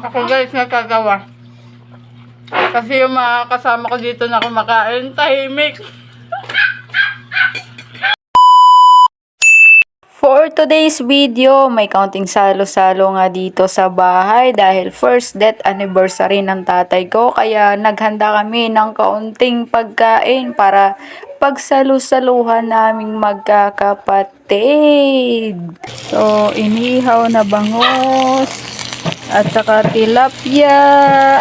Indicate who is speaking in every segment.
Speaker 1: Ako guys, nagkagawa. Kasi yung mga kasama ko dito na kumakain, tahimik.
Speaker 2: For today's video, may kaunting salo-salo nga dito sa bahay dahil first death anniversary ng tatay ko. Kaya naghanda kami ng kaunting pagkain para pagsalu-saluhan naming magkakapatid. So, inihaw na bangus at saka tilapia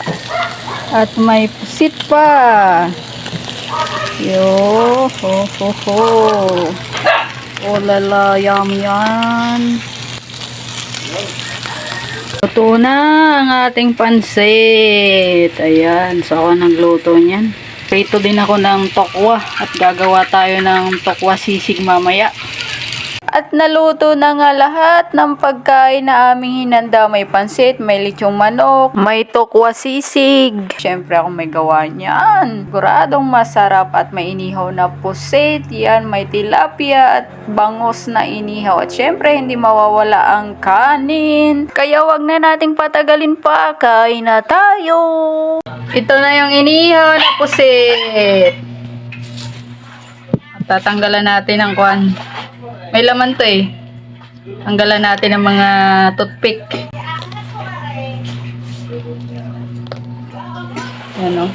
Speaker 2: at may pusit pa. Yo, ho, ho, ho. Oh lala, yummy yan. Luto na ang ating pansit. Ayan, so ako nagluto niyan. Prito din ako ng tokwa at gagawa tayo ng tokwa sisig mamaya. At naluto na nga lahat ng pagkain na aming hinanda. May pansit, may lechong manok, may tokwa sisig. Siyempre ako may gawa niyan. Siguradong masarap at may inihaw na pusit. Yan, may tilapia at bangos na inihaw. At siyempre hindi mawawala ang kanin. Kaya wag na nating patagalin pa. Kain na tayo. Ito na yung inihaw na pusit. At tatanggalan natin ang kuwan. May laman to eh. Tanggalan natin ang mga toothpick. Yan o.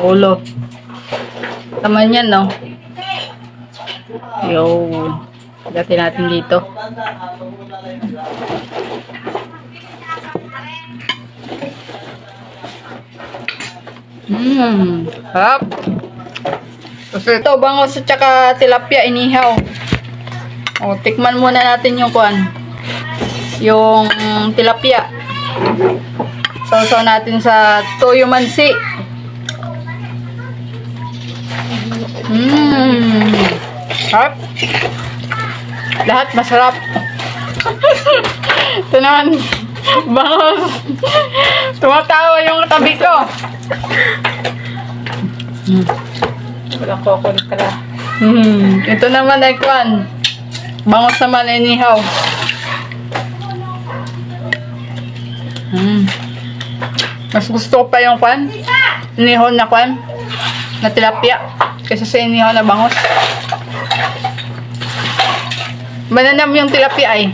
Speaker 2: Ulo. Taman yan no. Yun. Gatin natin dito. Harap. Tapos ito, bangos at saka tilapia inihaw. O, tikman muna natin yung kuan. Yung tilapia. Sausaw natin sa toyo mansi. Sarap. Lahat masarap. Ito naman. Bangos. Tumatawa yung tabi ko. Wala ko kulit ka lang. Ito naman ay kuan. Bangos naman inihaw. Mas gusto ko pa yung kwan. Inihaw na kwan. Na tilapia. Kaysa sa inihaw na bangos. Mananam yung tilapia ay.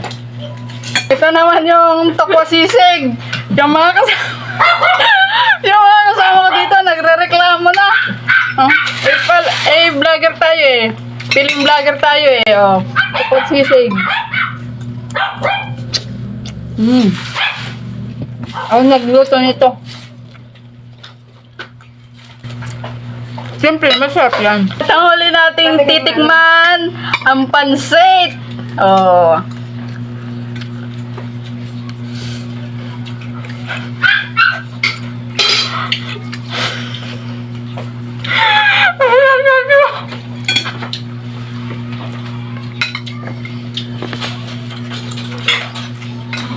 Speaker 2: Ito naman yung tokwa sisig. Yung mga kasama ko dito nagre-reklamo na. Vlogger tayo eh. Film vlogger tayo eh. Tokwa sisig. Ako nagluto nito. Siyempre, masarap yan. At ang huli nating titikman, ang pansit.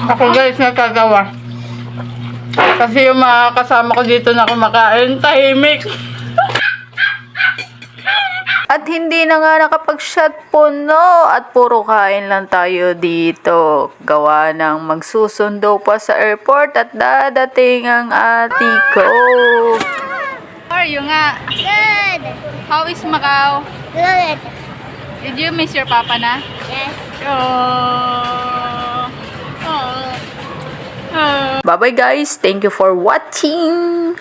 Speaker 2: Ako guys, nagkagawa. Kasi yung mga kasama ko dito na kumakain, tahimik. At hindi na nga nakapag-shot puno at puro kain lang tayo dito. Gawa ng magsusundo pa sa airport at dadating ang ate ko.
Speaker 1: How are you nga?
Speaker 3: Good.
Speaker 1: How is Macau?
Speaker 3: Good.
Speaker 1: Did you miss your papa na?
Speaker 3: Yes.
Speaker 2: Bye bye guys. Thank you for watching.